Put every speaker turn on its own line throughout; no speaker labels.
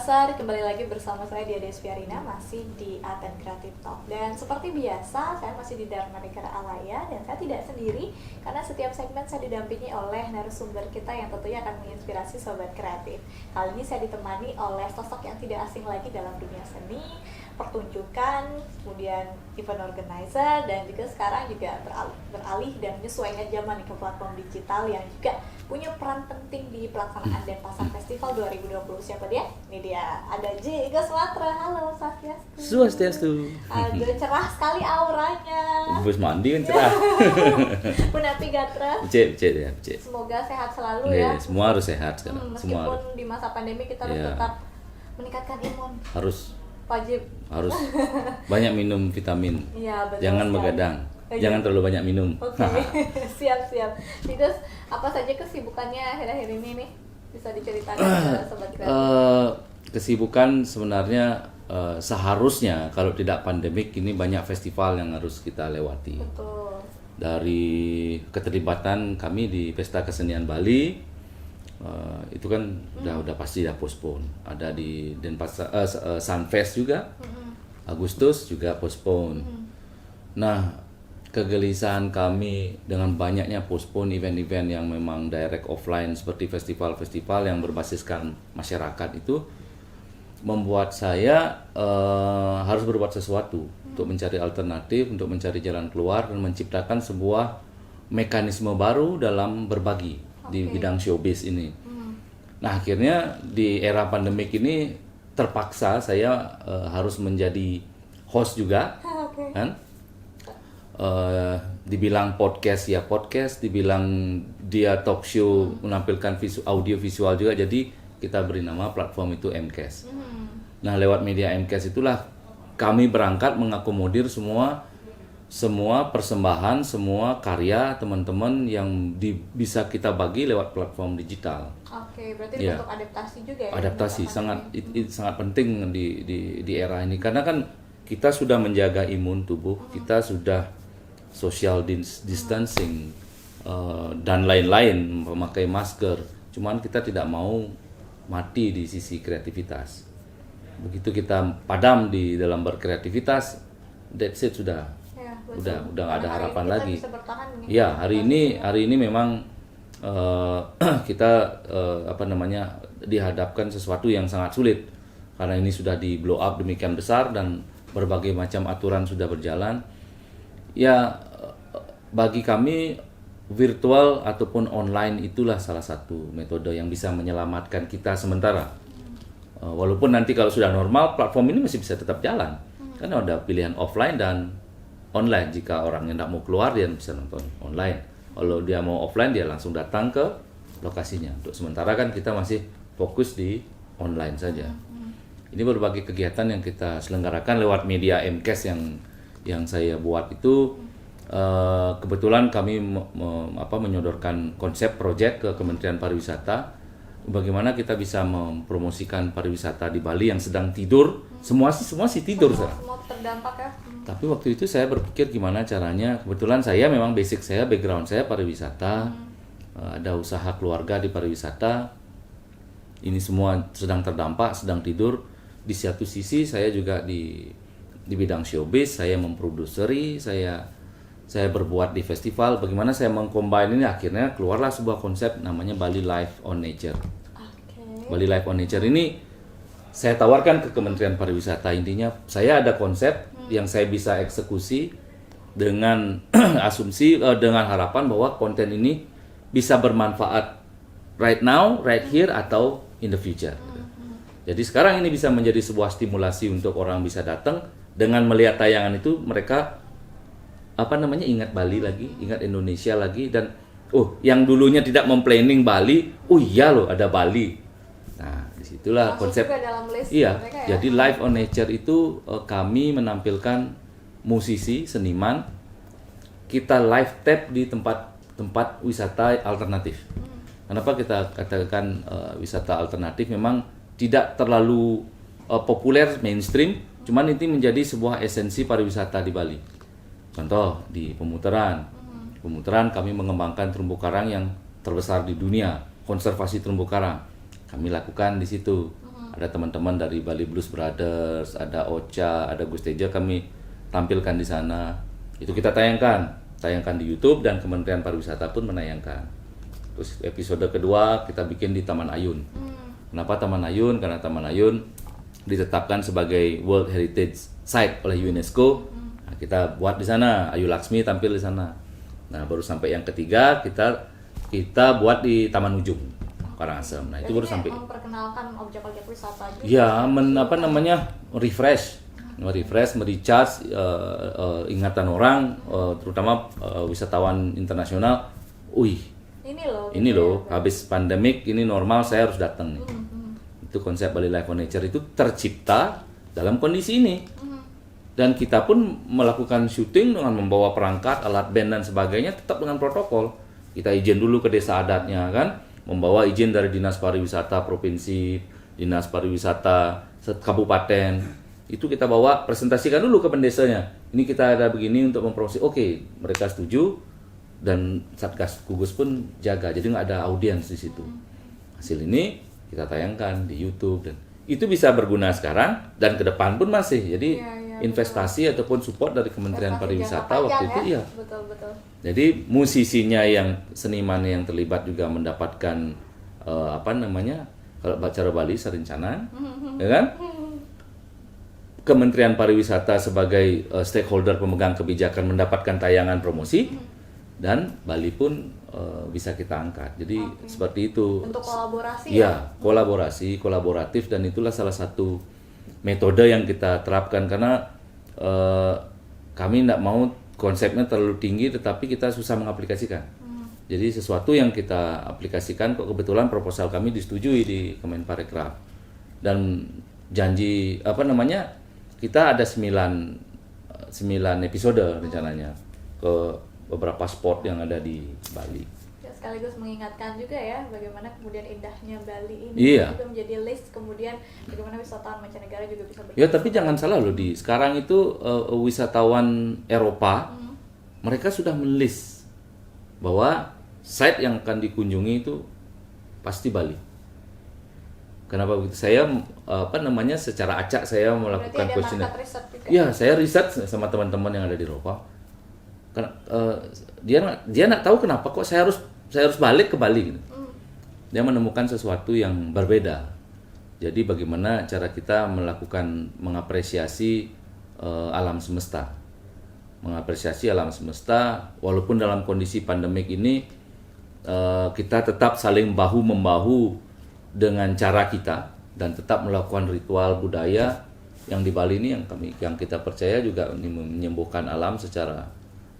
Pasar, kembali lagi bersama saya Dia Despiarina, masih di Art and Creative Talk. Dan seperti biasa, saya masih di Dharma Negara Alaya, dan saya tidak sendiri karena setiap segmen saya didampingi oleh narasumber kita yang tentunya akan menginspirasi sobat kreatif. Kali ini saya ditemani oleh sosok yang tidak asing lagi dalam dunia seni, pertunjukan, kemudian event organizer, dan juga sekarang juga beralih dan menyesuaikan zaman ke platform digital yang juga punya peran penting di pelaksanaan Denpasar Festival 2020. Siapa dia? Ini dia, ada J. Goswatra. Halo, Swastiastu.
Swastiastu.
Aduh, cerah sekali auranya.
Bus mandi kan cerah.
Menapi gatra.
Becek ya, becek.
Semoga sehat selalu ya.
Semua harus sehat sekarang.
Meskipun di masa pandemi kita harus tetap meningkatkan imun.
Harus.
Wajib.
Harus banyak minum vitamin.
Iya, betul.
Jangan
sekali.
begadang. Jangan terlalu banyak minum.
Oke. Siap. Terus apa saja kesibukannya akhir-akhir ini nih? Bisa diceritakan ke sobat kreatif?
Kesibukan sebenarnya seharusnya kalau tidak pandemik ini banyak festival yang harus kita lewati.
Betul.
Dari keterlibatan kami di Pesta Kesenian Bali, itu kan udah pasti postpone. Ada di Denpasar Sunfest juga, Agustus juga postpone. Nah, kegelisahan kami dengan banyaknya postpone event-event yang memang direct offline seperti festival-festival yang berbasiskan masyarakat itu membuat saya harus berbuat sesuatu untuk mencari alternatif, untuk mencari jalan keluar dan menciptakan sebuah mekanisme baru dalam berbagi di bidang showbiz ini. Nah, akhirnya di era pandemik ini terpaksa saya harus menjadi host juga, kan? Dibilang podcast ya podcast, dibilang dia talk show menampilkan audio visual juga, jadi kita beri nama platform itu MCast. Nah, lewat media MCast itulah kami berangkat mengakomodir semua persembahan, semua karya teman-teman yang bisa kita bagi lewat platform digital.
Oke, berarti untuk adaptasi juga ya?
Adaptasi sangat penting di era ini, karena kan kita sudah menjaga imun tubuh, kita sudah social distancing dan lain-lain, memakai masker. Cuman kita tidak mau mati di sisi kreativitas. Begitu kita padam di dalam berkreativitas, that's it sudah.
Ya,
udah nggak ada harapan lagi.
Ya,
hari ini memang kita dihadapkan sesuatu yang sangat sulit karena ini sudah di blow up demikian besar dan berbagai macam aturan sudah berjalan. Ya, bagi kami virtual ataupun online itulah salah satu metode yang bisa menyelamatkan kita sementara. Walaupun nanti kalau sudah normal, platform ini masih bisa tetap jalan. Karena ada pilihan offline dan online. Jika orang yang tidak mau keluar, dia bisa nonton online. Kalau dia mau offline, dia langsung datang ke lokasinya. Untuk sementara kan kita masih fokus di online saja. Ini berbagai kegiatan yang kita selenggarakan lewat media MCast yang saya buat itu. Kebetulan kami menyodorkan konsep proyek ke Kementerian Pariwisata, bagaimana kita bisa mempromosikan pariwisata di Bali yang sedang tidur. Semua sih tidur sekarang.
Semua terdampak ya.
Tapi waktu itu saya berpikir gimana caranya. Kebetulan saya memang background saya pariwisata, ada usaha keluarga di pariwisata. Ini semua sedang terdampak, sedang tidur. Di satu sisi saya juga di bidang showbiz, saya memproduseri, saya berbuat di festival. Bagaimana saya mengcombine ini, akhirnya keluarlah sebuah konsep namanya Bali Life on Nature. Bali Life on Nature ini saya tawarkan ke Kementerian Pariwisata. Intinya saya ada konsep yang saya bisa eksekusi dengan asumsi, dengan harapan bahwa konten ini bisa bermanfaat right now, right here, atau in the future. Jadi sekarang ini bisa menjadi sebuah stimulasi untuk orang bisa datang dengan melihat tayangan itu, mereka ingat Bali lagi, ingat Indonesia lagi, dan yang dulunya tidak memplanning Bali, iya loh ada Bali. Nah, disitulah konsep. Iya, ya? Jadi Live on Nature itu kami menampilkan musisi, seniman, kita live tap di tempat wisata alternatif. Kenapa kita katakan wisata alternatif? Memang tidak terlalu populer mainstream, cuman ini menjadi sebuah esensi pariwisata di Bali. Contoh di Pemutaran kami mengembangkan terumbu karang yang terbesar di dunia, konservasi terumbu karang. Kami lakukan di situ. Ada teman-teman dari Bali Blues Brothers, ada Ocha, ada Gus Teja, kami tampilkan di sana. Itu kita tayangkan di YouTube, dan Kementerian Pariwisata pun menayangkan. Terus episode kedua kita bikin di Taman Ayun. Kenapa Taman Ayun? Karena Taman Ayun ditetapkan sebagai World Heritage Site oleh UNESCO. Nah, kita buat di sana, Ayu Laksmi tampil di sana. Nah, baru sampai yang ketiga kita buat di Taman Ujung, Karangasem. Nah, itu baru sampai.
Memperkenalkan objek-objek wisata juga.
Ya, refresh, merecharge ingatan orang, terutama wisatawan internasional. Ini loh, habis pandemik ini normal, saya harus datang nih. Itu konsep Bali Life on Nature itu tercipta dalam kondisi ini. Dan kita pun melakukan syuting dengan membawa perangkat, alat band dan sebagainya, tetap dengan protokol. Kita izin dulu ke desa adatnya kan, membawa izin dari Dinas Pariwisata Provinsi, Dinas Pariwisata Kabupaten. Itu kita bawa, presentasikan dulu ke pendesanya. Ini kita ada begini untuk mempromosi. Oke, mereka setuju, dan Satgas Gugus pun jaga. Jadi nggak ada audiens di situ. Hasil ini kita tayangkan di YouTube, dan itu bisa berguna sekarang dan ke depan pun masih. Jadi investasi ataupun support dari Kementerian Pariwisata waktu itu ya.
Betul.
Jadi musisinya yang seniman yang terlibat juga mendapatkan kalau cara Bali sarincanan, ya kan? Kementerian Pariwisata sebagai stakeholder pemegang kebijakan mendapatkan tayangan promosi, dan Bali pun bisa kita angkat. Jadi seperti itu.
Untuk kolaborasi.
Ya, kolaboratif, dan itulah salah satu metode yang kita terapkan, karena kami tidak mau konsepnya terlalu tinggi tetapi kita susah mengaplikasikan. Jadi sesuatu yang kita aplikasikan, kok kebetulan proposal kami disetujui di Kemenparekraf, dan janji kita ada 9 episode rencananya ke beberapa spot yang ada di Bali.
Sekaligus mengingatkan juga ya bagaimana kemudian indahnya Bali ini.
Iya.
Juga menjadi list, kemudian bagaimana wisatawan mancanegara juga bisa
Ya, tapi jangan salah loh, sekarang itu wisatawan Eropa mereka sudah melis bahwa site yang akan dikunjungi itu pasti Bali. Kenapa begitu? Saya secara acak saya melakukan questionnaire. Ya, saya riset sama teman-teman yang ada di Eropa. Karena dia nggak tahu kenapa kok saya harus balik ke Bali gitu. Dia menemukan sesuatu yang berbeda. Jadi bagaimana cara kita mengapresiasi alam semesta. Mengapresiasi alam semesta walaupun dalam kondisi pandemik ini kita tetap saling bahu-membahu dengan cara kita, dan tetap melakukan ritual budaya yang di Bali ini yang kita percaya juga menyembuhkan alam secara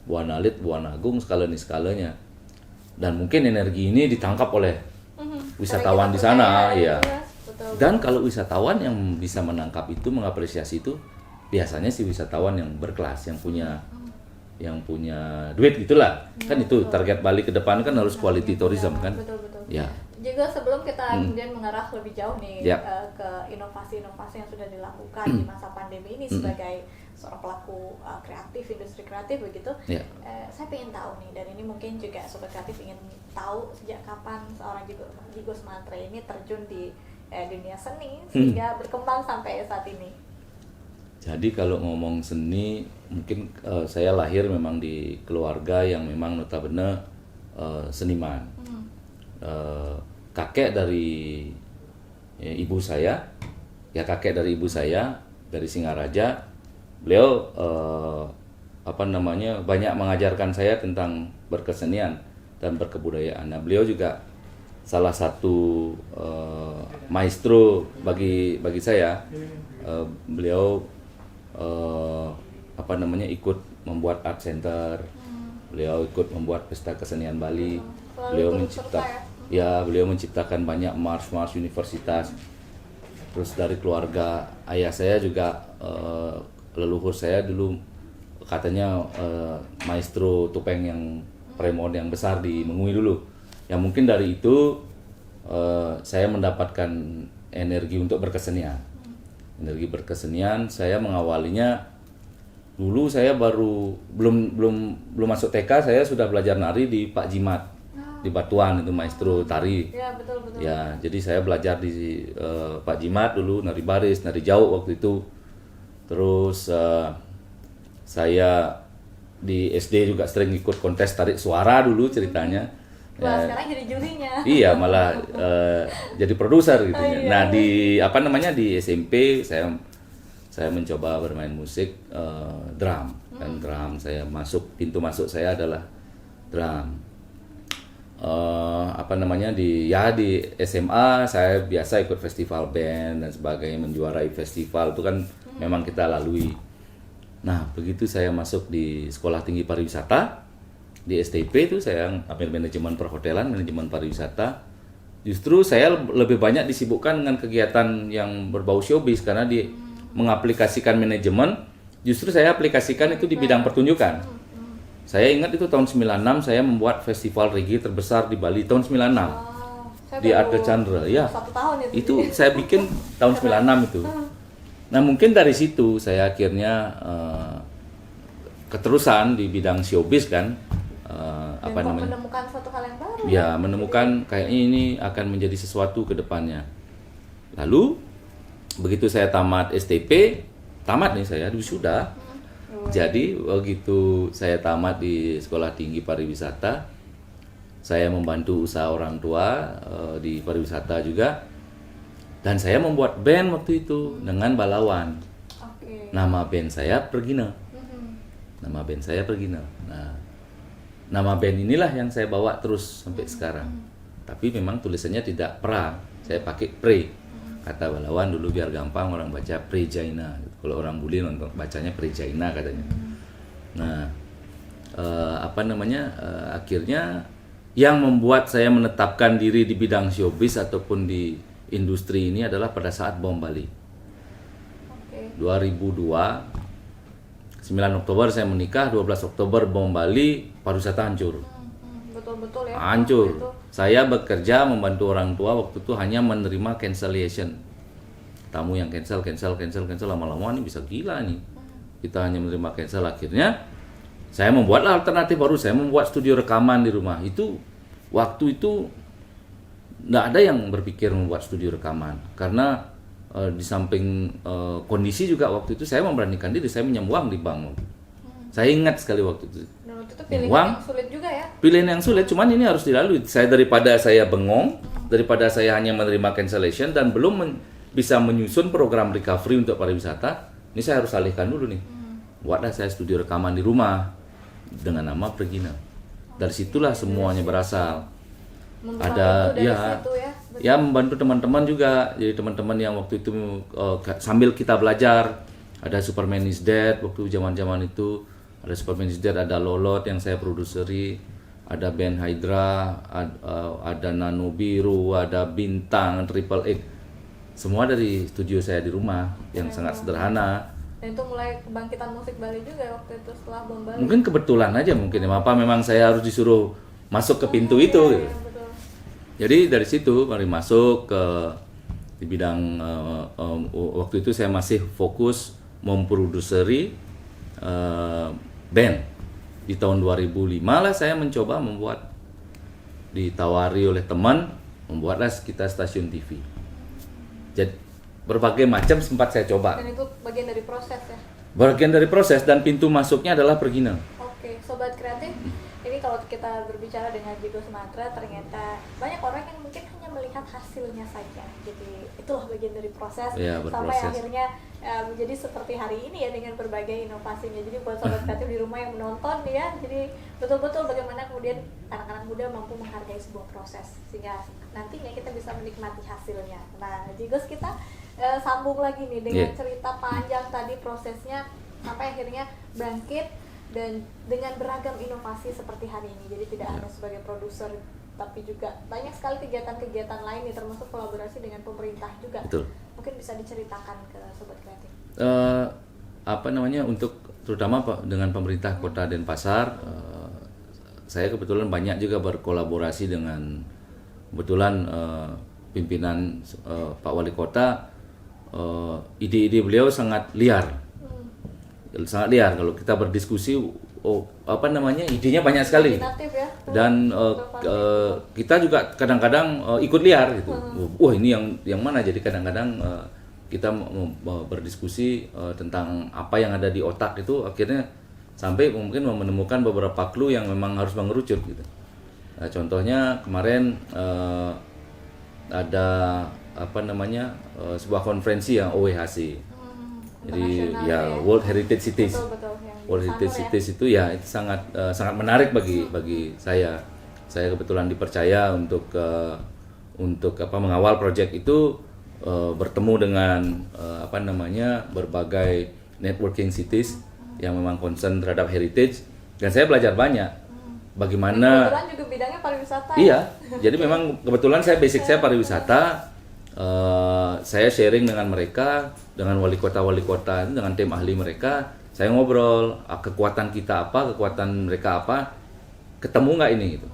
Buana Alit, Buana Agung, skalanya. Dan mungkin energi ini ditangkap oleh wisatawan di sana, ya. Dan kalau wisatawan yang bisa menangkap itu, mengapresiasi itu, biasanya si wisatawan yang berkelas, yang punya duit gitulah. Kan itu target Bali ke depan kan, harus quality tourism kan.
Betul.
Ya.
Juga sebelum kita kemudian mengarah lebih jauh nih ke inovasi-inovasi yang sudah dilakukan di masa pandemi ini sebagai seorang pelaku kreatif, industri kreatif begitu. Saya ingin tahu nih, dan ini mungkin juga Sobat Kreatif ingin tahu sejak kapan seorang Jigo Sumantri ini terjun di dunia seni sehingga berkembang sampai saat ini.
Jadi kalau ngomong seni, mungkin saya lahir memang di keluarga yang memang notabene seniman. Kakek dari ibu saya dari Singaraja. Beliau banyak mengajarkan saya tentang berkesenian dan berkebudayaan. Nah, beliau juga salah satu maestro bagi saya. Beliau ikut membuat art center. Beliau ikut membuat pesta kesenian Bali. Beliau menciptakan banyak march universitas. Terus dari keluarga ayah saya juga leluhur saya dulu katanya maestro topeng yang Premon yang besar di Mengui dulu. Ya mungkin dari itu saya mendapatkan energi untuk berkesenian. Energi berkesenian saya mengawalinya dulu, saya belum masuk TK saya sudah belajar nari di Pak Jimat. di Batuan itu maestro tari.
Ya, betul.
Ya, jadi saya belajar di Pak Jimat dulu nari baris, nari jauh waktu itu. Terus saya di SD juga sering ikut kontes tarik suara dulu ceritanya.
Wah, sekarang jadi jurinya.
Iya, malah jadi produser gitu
Oh,
ya.
iya.
Nah, di SMP saya mencoba bermain musik drum, dan drum saya pintu masuk saya adalah drum. Di SMA saya biasa ikut festival band dan sebagainya, menjuarai festival itu kan memang kita lalui. Nah, begitu saya masuk di Sekolah Tinggi Pariwisata di STP itu saya ambil manajemen perhotelan, manajemen pariwisata. Justru saya lebih banyak disibukkan dengan kegiatan yang berbau showbiz karena mengaplikasikan manajemen. Justru saya aplikasikan itu di bidang pertunjukan. Saya ingat itu tahun 96 saya membuat festival reggae terbesar di Bali tahun 96.
Saya
Di
baru
Arga Chandra, ya.
1 tahun
Itu saya bikin tahun 96 itu. Nah, mungkin dari situ saya akhirnya keterusan di bidang showbiz kan.
Dan menemukan suatu hal yang baru.
Ya, menemukan kayaknya ini akan menjadi sesuatu ke depannya. Lalu begitu saya tamat STP, tamat nih saya wisuda. Jadi begitu saya tamat di Sekolah Tinggi Pariwisata, saya membantu usaha orang tua di pariwisata juga, dan saya membuat band waktu itu dengan Balawan.
Oke.
Nama band saya Pergina. Nama band saya Pergina. Nah, nama band inilah yang saya bawa terus sampai sekarang. Tapi memang tulisannya tidak pra, saya pakai pre. Kata Balawan dulu biar gampang orang baca Prejaina. Kalau orang Buli nonton bacanya Prejaina katanya. Nah, akhirnya yang membuat saya menetapkan diri di bidang showbiz ataupun di industri ini adalah pada saat bom Bali.
Oke.
2002 9 Oktober saya menikah, 12 Oktober bom Bali, pariwisata hancur.
Betul ya.
Hancur.
Waktu itu.
Saya bekerja membantu orang tua waktu itu hanya menerima cancellation. Tamu yang cancel lama-lama ini bisa gila nih. Kita hanya menerima cancel, akhirnya saya membuatlah alternatif baru, saya membuat studio rekaman di rumah. Itu waktu itu nggak ada yang berpikir membuat studio rekaman karena di samping kondisi juga waktu itu saya memberanikan diri, saya pinjam uang di bank. Saya ingat sekali waktu itu.
Dan waktu itu pilihan
Uang,
yang sulit juga ya.
pilihan yang sulit, cuman ini harus dilalui. Daripada saya bengong, daripada saya hanya menerima cancellation dan belum bisa menyusun program recovery untuk pariwisata, ini saya harus alihkan dulu nih. Buatlah saya studio rekaman di rumah dengan nama Pergina. Dari situlah semuanya berasal. Ada
dari
ya,
situ ya.
ya membantu teman-teman juga. Jadi teman-teman yang waktu itu sambil kita belajar, ada Superman is Dead waktu zaman-zaman itu. Ada Superman is Dead, ada Lolot yang saya produseri, ada band Hydra, ada Nano Biru, ada Bintang, Triple X. Semua dari studio saya di rumah yang sangat sederhana.
Dan itu mulai kebangkitan musik Bali juga waktu itu setelah bom Bali.
Mungkin kebetulan aja mungkin ya, apa memang saya harus disuruh masuk ke pintu itu.
Iya,
Gitu.
betul.
Jadi dari situ mari masuk ke di bidang waktu itu saya masih fokus memproduseri band. Di tahun 2005 lah saya mencoba membuat, ditawari oleh teman, membuatlah kita stasiun TV. Jadi berbagai macam sempat saya coba.
Dan itu bagian dari proses ya.
Bagian dari proses dan pintu masuknya adalah Pergina.
Oke, sobat kreatif. Ini kalau kita berbicara dengan Jigo Sumatera, ternyata banyak orang yang mungkin hanya melihat hasilnya saja. Jadi itulah bagian dari proses
Ya,
sampai
berproses.
akhirnya menjadi seperti hari ini ya dengan berbagai inovasinya. Jadi buat sobat kreatif di rumah yang menonton ya, jadi betul-betul bagaimana kemudian anak-anak muda mampu menghargai sebuah proses sehingga nantinya kita bisa menikmati hasilnya. Nah, Jigos kita sambung lagi nih dengan cerita panjang tadi prosesnya sampai akhirnya bangkit dan dengan beragam inovasi seperti hari ini. Jadi tidak hanya sebagai produser tapi juga banyak sekali kegiatan-kegiatan lain nih, termasuk kolaborasi dengan pemerintah juga.
Betul.
Mungkin bisa diceritakan ke sobat kreatif.
Untuk terutama dengan pemerintah Kota Denpasar, saya kebetulan banyak juga berkolaborasi dengan kebetulan pimpinan Pak Wali Kota. Ide-ide beliau sangat liar. Sangat liar kalau kita berdiskusi, apa namanya, idenya banyak sekali.
Imajinatif ya.
Dan kita juga kadang-kadang ikut liar gitu. Wah, ini yang mana? Jadi kadang-kadang kita berdiskusi tentang apa yang ada di otak itu, akhirnya sampai mungkin menemukan beberapa clue yang memang harus mengerucut gitu. Nah, contohnya kemarin ada apa namanya sebuah konferensi yang OWHC. Jadi ya World Heritage Cities.
Betul,
World Heritage Cities itu ya itu sangat sangat menarik bagi saya. Saya kebetulan dipercaya untuk apa mengawal proyek itu, bertemu dengan apa namanya berbagai networking cities yang memang concern terhadap heritage, dan saya belajar banyak bagaimana.
Kebetulan juga bidangnya pariwisata.
Iya, jadi memang kebetulan saya basic saya pariwisata. Saya sharing dengan mereka, dengan wali kota, dengan tim ahli mereka. Saya ngobrol, kekuatan kita apa, kekuatan mereka apa, ketemu nggak ini gitu.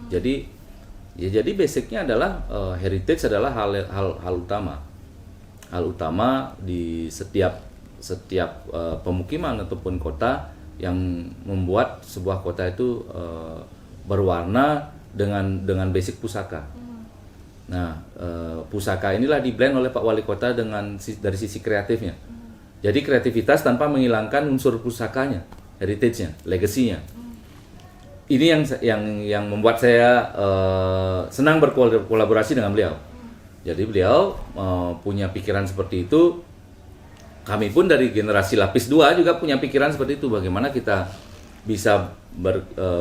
Jadi basicnya adalah heritage adalah hal utama di setiap pemukiman ataupun kota yang membuat sebuah kota itu berwarna dengan basic pusaka. Nah, pusaka inilah di-blend oleh Pak Wali Kota dari sisi kreatifnya. Jadi kreativitas tanpa menghilangkan unsur pusakanya, heritage-nya, legacy-nya. Ini yang membuat saya senang berkolaborasi dengan beliau. Jadi beliau punya pikiran seperti itu. Kami pun dari generasi lapis 2 juga punya pikiran seperti itu. Bagaimana kita bisa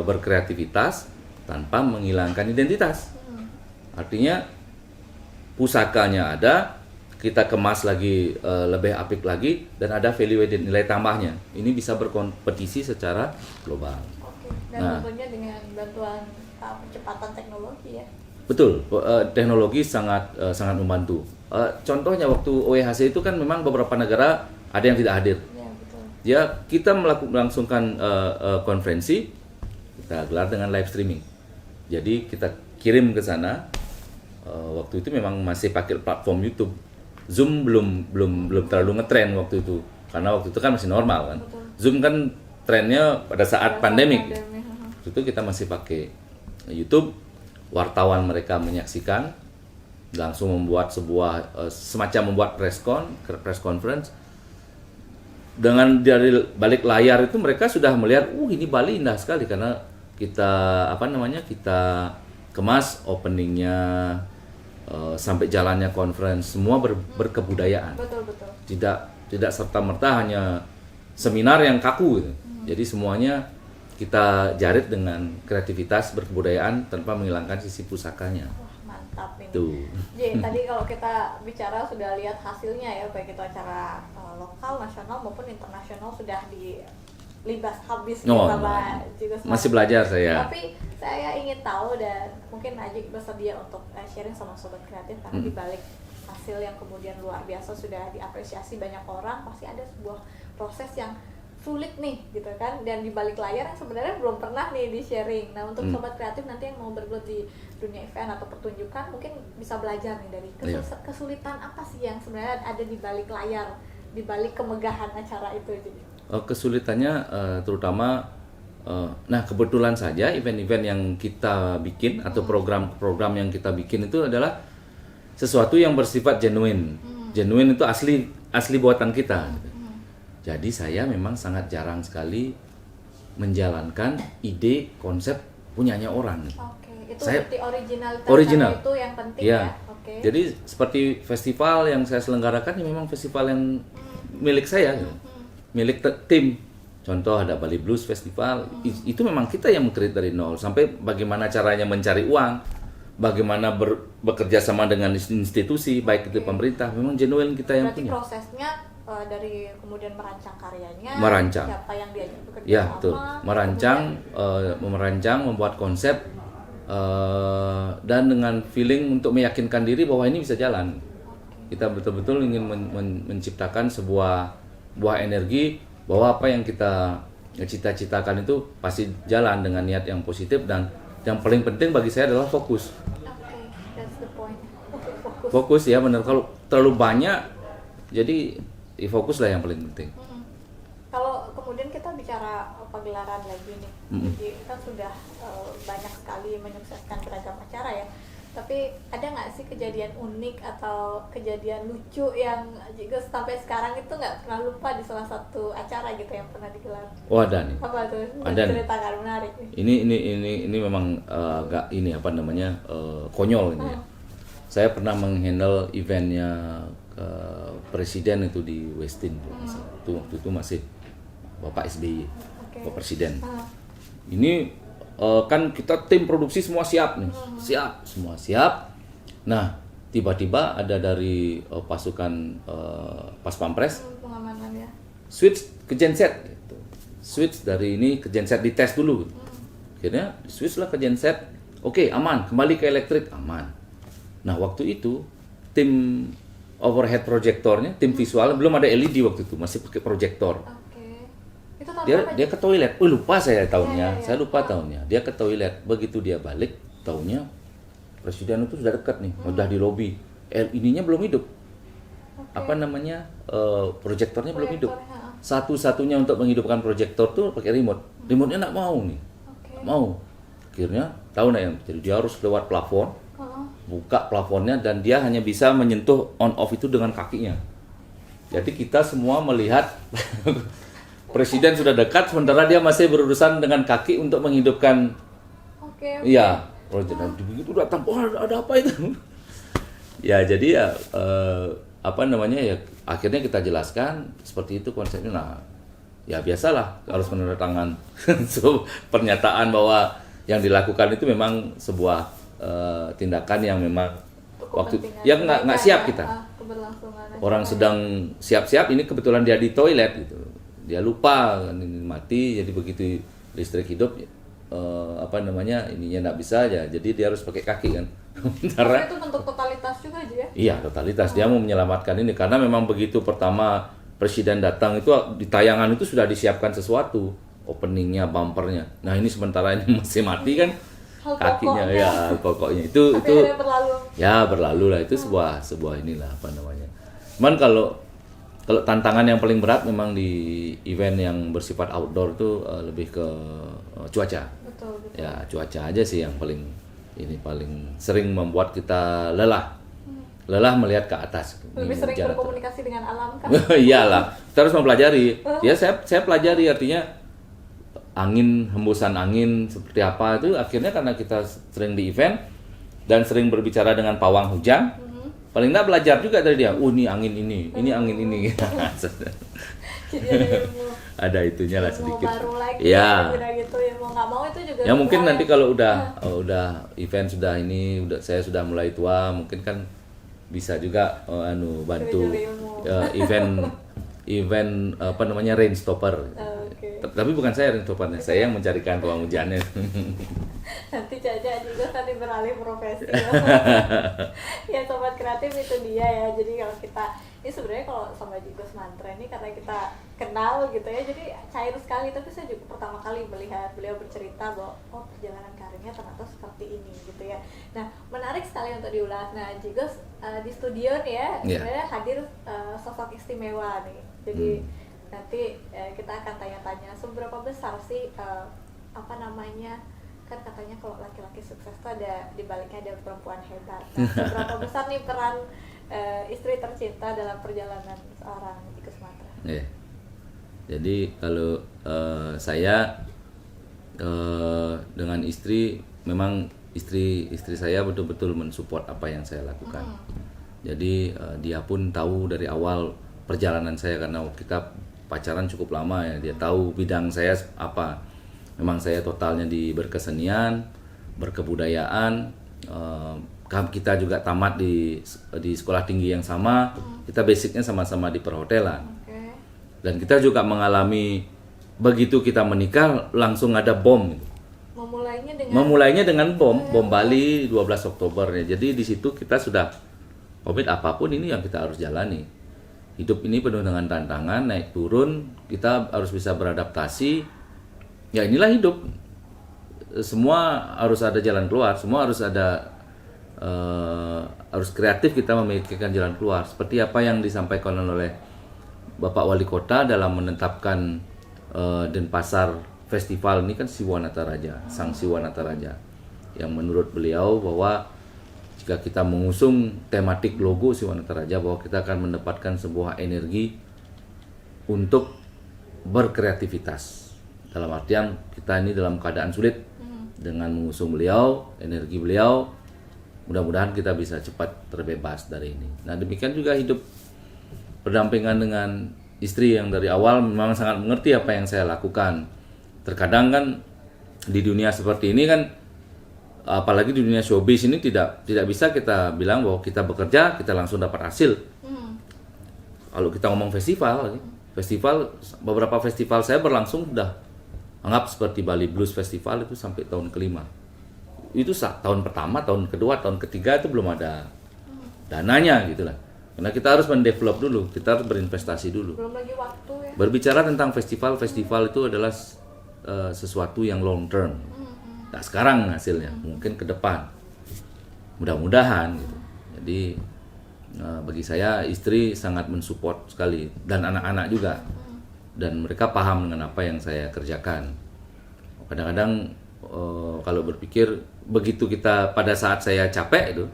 berkreativitas tanpa menghilangkan identitas. Artinya pusakanya ada, kita kemas lagi lebih apik lagi, dan ada value added, nilai tambahnya. Ini bisa berkompetisi secara global.
Oke. Dan tentunya dengan bantuan percepatan teknologi ya.
Betul, teknologi sangat membantu. Contohnya waktu OWHC itu kan memang beberapa negara ada yang tidak hadir.
Ya, betul.
Ya, kita melangsungkan konferensi, kita gelar dengan live streaming. Jadi kita kirim ke sana. Waktu itu memang masih pakai platform YouTube. Zoom belum terlalu ngetren waktu itu, karena waktu itu kan masih normal kan.
Betul.
Zoom kan trennya pada saat pandemik. Waktu itu kita masih pakai YouTube. Wartawan mereka menyaksikan, langsung membuat semacam membuat press conference. Dengan dari balik layar itu mereka sudah melihat, ini Bali indah sekali, karena kita kita kemas openingnya, sampai jalannya conference, semua berkebudayaan.
Betul.
Tidak serta-merta hanya seminar yang kaku gitu. Jadi semuanya kita jarit dengan kreativitas berkebudayaan tanpa menghilangkan sisi pusakanya.
Wah, mantap ini.
Tuh.
Jadi tadi kalau kita bicara sudah lihat hasilnya ya, baik itu acara lokal, nasional maupun internasional sudah dilibas habis sama juga
masih belajar saya.
Tapi saya ingin tahu, dan mungkin Ajik bersedia untuk sharing sama sobat kreatif, karena di balik hasil yang kemudian luar biasa sudah diapresiasi banyak orang, pasti ada sebuah proses yang sulit nih gitu kan, dan di balik layar yang sebenarnya belum pernah nih di sharing. Nah, untuk sobat kreatif nanti yang mau bergelut di dunia event atau pertunjukan mungkin bisa belajar nih dari kesulitan apa sih yang sebenarnya ada di balik layar, di balik kemegahan acara itu.
Kesulitannya terutama nah kebetulan saja event-event yang kita bikin atau program-program yang kita bikin itu adalah sesuatu yang bersifat genuine. Genuine itu asli buatan kita. Jadi saya memang sangat jarang sekali menjalankan ide konsep punyanya orang.
Oke, itu
saya
berarti
original
itu yang penting
ya.
Oke.
Jadi seperti festival yang saya selenggarakan, ya memang festival yang milik saya, gitu. Milik tim. Contoh ada Bali Blues Festival, itu memang kita yang meng-create dari nol, sampai bagaimana caranya mencari uang, bagaimana bekerja sama dengan institusi, baik itu pemerintah, memang genuine kita yang
berarti
punya.
Prosesnya dari kemudian merancang karyanya,
Merancang.
siapa yang diajak bekerja
Ya,
sama,
betul. Merancang, membuat konsep, dan dengan feeling untuk meyakinkan diri bahwa ini bisa jalan. Kita betul-betul ingin menciptakan sebuah energi bahwa apa yang kita cita-citakan itu pasti jalan dengan niat yang positif, dan yang paling penting bagi saya adalah fokus.
Okay, that's the point.
Fokus ya, benar. Kalau terlalu banyak, jadi fokus lah yang paling penting.
Kalau kemudian kita bicara bicara pagelaran lagi nih. Jadi kan sudah banyak sekali menyukseskan beragam acara ya. Tapi ada nggak sih kejadian unik atau kejadian lucu yang juga sampai sekarang itu nggak pernah lupa di salah satu acara gitu yang pernah digelar?
Oh ada nih.
Apa tuh?
Ada nih.
Ceritakan, menarik nih.
Ini memang agak ini apa namanya konyol ini. Ya. Saya pernah menghandle eventnya presiden itu di Westin. Itu waktu itu masih Bapak SBY, Bapak Presiden. Ini kan kita tim produksi semua siap nih, semua siap. Nah, tiba-tiba ada dari pasukan Pas Pampres
pengamanan ya.
switch ke genset, gitu. Switch dari ini ke genset, dites dulu. Gitu. Akhirnya switch lah ke genset. Oke, aman, kembali ke elektrik, aman. Nah, waktu itu tim overhead projectornya, tim visual belum ada LED waktu itu, masih pakai proyektor.
Itu tahun
Dia
berapa?
dia ke toilet. Lupa saya tahunnya.
Ya.
Saya lupa tahunnya. Dia ke toilet. Begitu dia balik, tahunnya presiden itu sudah dekat nih, udah di lobi. LED-nya belum hidup. Apa namanya? Proyektornya belum hidup. Satu-satunya untuk menghidupkan proyektor tuh pakai remote. Remote-nya nggak mau nih. Nggak mau. Akhirnya tahu nggak yang jadi dia harus lewat plafon. Buka plafonnya dan dia hanya bisa menyentuh on off itu dengan kakinya. Jadi kita semua melihat presiden sudah dekat, sementara dia masih berurusan dengan kaki untuk menghidupkan. Iya, proyek. Begitu datang, ada apa itu? Ya, jadi ya apa namanya ya, akhirnya kita jelaskan seperti itu konsepnya. Nah, ya biasalah harus menandatangan pernyataan bahwa yang dilakukan itu memang sebuah tindakan yang memang waktu ya nggak siap kita. Orang sedang siap-siap, ini kebetulan dia di toilet gitu. Dia lupa ini mati, jadi begitu listrik hidup apa namanya ininya nggak bisa aja, jadi dia harus pakai kaki kan.
Karena itu bentuk totalitas juga aja ya?
Iya, totalitas. Dia mau menyelamatkan ini karena memang begitu pertama presiden datang itu di tayangan itu sudah disiapkan sesuatu, openingnya, bumpernya. Nah ini sementara ini masih mati kan, kakinya ya kokoknya itu
berlalu.
Ya berlalu lah, itu sebuah inilah apa namanya. Cuman kalau tantangan yang paling berat memang di event yang bersifat outdoor tuh lebih ke cuaca.
Betul.
Ya cuaca aja sih yang paling sering membuat kita lelah. Lelah melihat ke atas.
Lebih sering berkomunikasi dengan alam kan?
Iyalah, kita harus mempelajari. Ya saya pelajari, artinya hembusan angin seperti apa itu akhirnya karena kita sering di event dan sering berbicara dengan pawang hujan. Paling nggak belajar juga dari dia. Ini angin ini angin ini.
Jadi ada ilmu.
Ada itunya lah sedikit.
Baru lagi.
Ya.
Gitu ya, mau nggak mau itu juga.
Ya mungkin nanti kalau udah event saya sudah mulai tua, mungkin kan bisa juga bantu event apa namanya rain stopper. Tapi bukan saya rain stoppernya, saya yang mencarikan pawang hujannya.
Nanti Caca juga tadi beralih profesi. Ya sobat kreatif itu dia ya. Jadi kalau kita ini sebenarnya kalau sama Jigos Mantra ini karena kita kenal gitu ya, jadi cair sekali. Tapi saya juga pertama kali melihat beliau bercerita bahwa perjalanan karirnya ternyata seperti ini gitu ya. Nah menarik sekali untuk diulas. Nah Jigos di studio nih ya sebenarnya hadir sosok istimewa nih. Jadi nanti kita akan tanya-tanya seberapa besar sih apa namanya, kan katanya kalau laki-laki sukses tuh ada di baliknya ada perempuan hebat. Nah, seberapa besar nih peran istri tercinta dalam perjalanan seorang Jigos Mantra?
Yeah. Jadi kalau saya dengan istri, memang istri saya betul-betul mensupport apa yang saya lakukan. Jadi dia pun tahu dari awal perjalanan saya, karena kita pacaran cukup lama ya, dia tahu bidang saya apa. Memang saya totalnya di berkesenian, berkebudayaan. Kita juga tamat di sekolah tinggi yang sama. Kita basicnya sama-sama di perhotelan. Dan kita juga mengalami begitu kita menikah langsung ada bom. Memulainya dengan bom Bali 12 Oktober ya. Jadi di situ kita sudah komit apapun ini yang kita harus jalani. Hidup ini penuh dengan tantangan, naik turun, kita harus bisa beradaptasi. Ya inilah hidup. Semua harus ada jalan keluar, semua harus ada harus kreatif kita memikirkan jalan keluar. Seperti apa yang disampaikan oleh Bapak Wali Kota dalam menetapkan Denpasar Festival ini kan Siwanataraja, Sang Siwanataraja, yang menurut beliau bahwa jika kita mengusung tematik logo Siwanataraja bahwa kita akan mendapatkan sebuah energi untuk berkreativitas. Dalam artian kita ini dalam keadaan sulit, dengan mengusung beliau, energi beliau, mudah-mudahan kita bisa cepat terbebas dari ini. Nah, demikian juga hidup berdampingan dengan istri yang dari awal memang sangat mengerti apa yang saya lakukan. Terkadang kan di dunia seperti ini kan, apalagi di dunia showbiz ini tidak bisa kita bilang bahwa kita bekerja kita langsung dapat hasil. Kalau kita ngomong festival, beberapa festival saya berlangsung sudah anggap seperti Bali Blues Festival itu sampai tahun kelima. Itu tahun pertama, tahun kedua, tahun ketiga itu belum ada dananya gitu lah. Karena kita harus mendevelop dulu, kita harus berinvestasi dulu.
Belum lagi waktu ya.
Berbicara tentang festival itu adalah sesuatu yang long term. Nah, sekarang hasilnya, mungkin ke depan. Mudah-mudahan gitu. Jadi bagi saya istri sangat mensupport sekali dan anak-anak juga. Dan mereka paham dengan apa yang saya kerjakan. Kadang-kadang kalau berpikir begitu kita pada saat saya capek itu,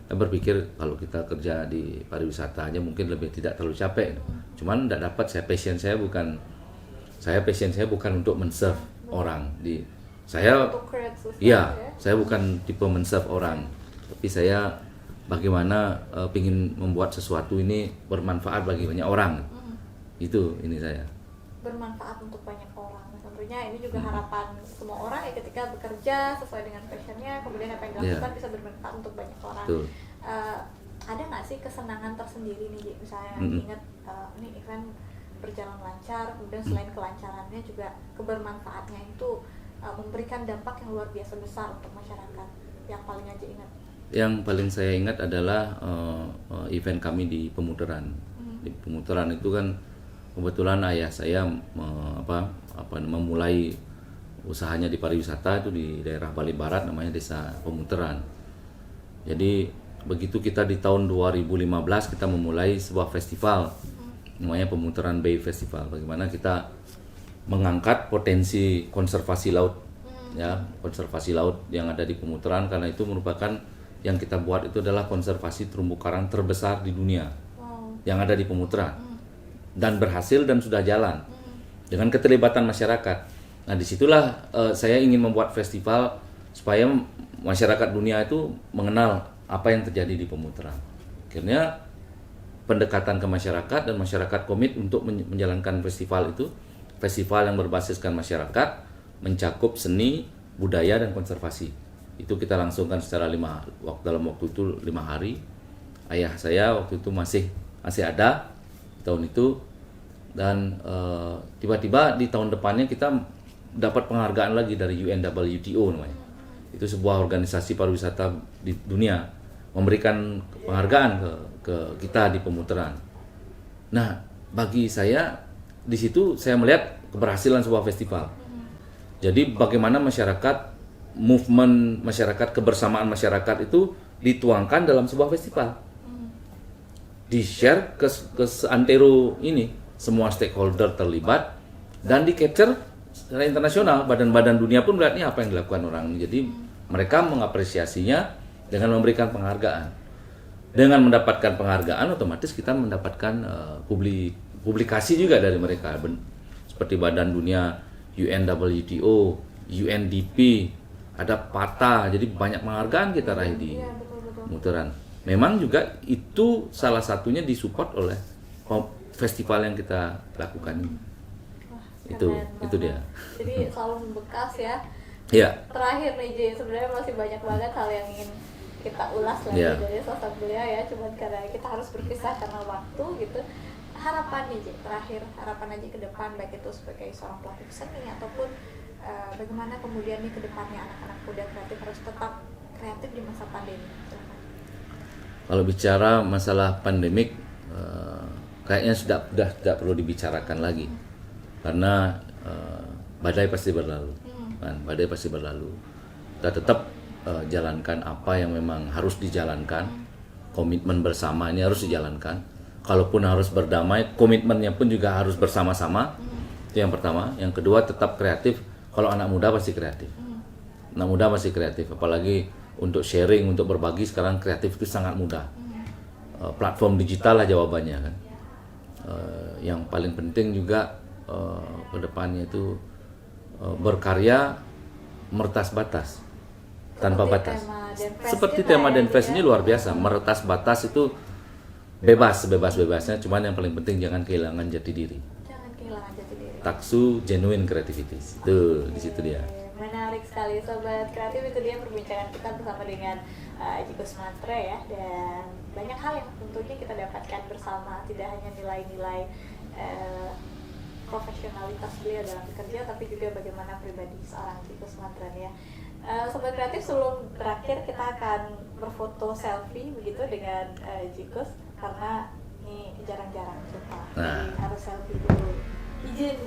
saya berpikir kalau kita kerja di pariwisata aja mungkin lebih tidak terlalu capek. Cuman tidak dapat, passion saya bukan untuk men-serve orang. Saya bukan tipe men-serve orang, tapi saya bagaimana ingin membuat sesuatu ini bermanfaat bagi banyak orang. Itu ini saya.
Bermanfaat untuk banyak orang. Tentunya ini juga harapan semua orang ya, ketika bekerja sesuai dengan passionnya, kemudian apa yang dilakukan bisa bermanfaat untuk banyak orang. Ada nggak sih kesenangan tersendiri nih, misalnya ingat ini event berjalan lancar, kemudian selain kelancarannya juga kebermanfaatnya itu memberikan dampak yang luar biasa besar untuk masyarakat, yang paling aja ingat?
Yang paling saya ingat adalah event kami di Pemutaran. Di Pemutaran itu kan kebetulan ayah saya memulai usahanya di pariwisata itu di daerah Bali Barat, namanya Desa Pemutaran. Jadi begitu kita di tahun 2015 kita memulai sebuah festival namanya Pemutaran Bay Festival. Bagaimana kita mengangkat potensi konservasi laut, ya, konservasi laut yang ada di Pemutaran, karena itu merupakan yang kita buat itu adalah konservasi terumbu karang terbesar di dunia yang ada di Pemutaran, dan berhasil dan sudah jalan dengan keterlibatan masyarakat. Nah, disitulah saya ingin membuat festival supaya masyarakat dunia itu mengenal apa yang terjadi di Pemutaran. Akhirnya pendekatan ke masyarakat, dan masyarakat komit untuk menjalankan festival itu, festival yang berbasiskan masyarakat, mencakup seni, budaya, dan konservasi. Itu kita langsungkan secara dalam waktu itu 5 hari. Ayah saya waktu itu masih ada tahun itu, dan tiba-tiba di tahun depannya kita dapat penghargaan lagi dari UNWTO namanya. Itu sebuah organisasi pariwisata di dunia, memberikan penghargaan ke kita di Pemutaran. Nah, bagi saya di situ saya melihat keberhasilan sebuah festival. Jadi bagaimana movement masyarakat, kebersamaan masyarakat itu dituangkan dalam sebuah festival, di-share ke seantero ini, semua stakeholder terlibat, dan di-capture secara internasional. Badan-badan dunia pun melihat ini apa yang dilakukan orang ini. Jadi mereka mengapresiasinya dengan memberikan penghargaan. Dengan mendapatkan penghargaan, otomatis kita mendapatkan publikasi juga dari mereka, seperti Badan Dunia, UNWTO, UNDP, ada PATA. Jadi banyak penghargaan kita raih di Pemutaran. Memang juga itu salah satunya disupport oleh festival yang kita lakukan. Itu dia.
Jadi selalu membekas ya.
Iya.
Terakhir nih J, sebenarnya masih banyak banget hal yang ingin kita ulas lagi dari sosok beliau ya, cuman karena kita harus berpisah karena waktu gitu. Harapan nih J, terakhir, harapan aja ke depan, baik itu sebagai seorang pelaku seni ataupun bagaimana kemudian nih ke depannya anak-anak muda kreatif harus tetap kreatif di masa pandemi.
Kalau bicara masalah pandemik, kayaknya sudah tidak perlu dibicarakan lagi, karena badai pasti berlalu, kan? Badai pasti berlalu. Kita tetap jalankan apa yang memang harus dijalankan. Komitmen bersama ini harus dijalankan. Kalaupun harus berdamai, komitmennya pun juga harus bersama-sama. Itu yang pertama. Yang kedua, tetap kreatif. Kalau anak muda pasti kreatif. Anak muda masih kreatif, apalagi untuk sharing, untuk berbagi sekarang kreatif itu sangat mudah. Platform digital lah jawabannya kan. Yang paling penting juga ke depannya itu berkarya meretas batas tanpa batas. Seperti tema Denfest ini luar biasa, meretas batas itu bebas sebebas-bebasnya, cuman yang paling penting jangan kehilangan jati diri.
Jangan kehilangan jati diri.
Taksu genuine creativity. Tuh, di situ dia.
Menarik sekali sobat kreatif, itu dia perbincangan kita bersama dengan Jikos Matre ya, dan banyak hal yang tentunya kita dapatkan bersama, tidak hanya nilai-nilai profesionalitas beliau dalam bekerja, tapi juga bagaimana pribadi seorang Jikos Matre ya. Sobat kreatif, sebelum berakhir kita akan berfoto selfie begitu dengan Jikos, karena ini jarang-jarang jumpa, jadi harus selfie dulu. Izin.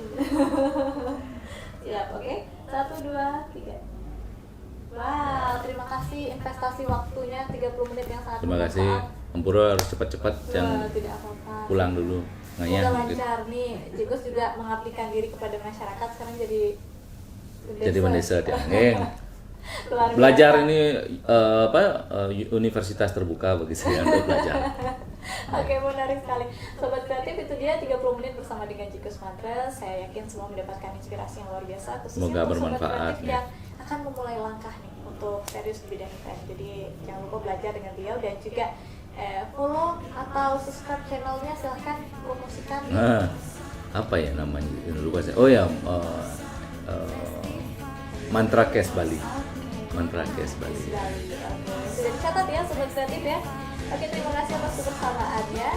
Siap, oke? 1, 2, 3. Wow, terima kasih investasi waktunya 30 menit yang sangat
Terima kasih. Ampura harus cepat-cepat, jangan
tidak apa-apa.
pulang dulu.
Semoga lancar nih. Jikos juga mengabdikan diri kepada masyarakat, sekarang jadi
mendesa di Angeng.
Luar biasa.
Belajar ini universitas terbuka bagi saya untuk belajar.
Oke, menarik sekali. Sobat kreatif, itu dia 30 menit bersama dengan Jikos Matre. Saya yakin semua mendapatkan inspirasi yang luar biasa, khususnya
Semoga
untuk sobat
bermanfaat,
kreatif
ya.
yang akan memulai langkah nih untuk serius di bidang event. Jadi jangan lupa belajar dengan beliau, dan juga follow atau subscribe channelnya, silahkan promosikan.
Nah, apa ya namanya? Lupa saya. Oh ya, Mantra Cash Bali. Mantra Cash Bali.
Sudah dicatat ya sobat kreatif ya. Oke, terima kasih atas kebersamaannya.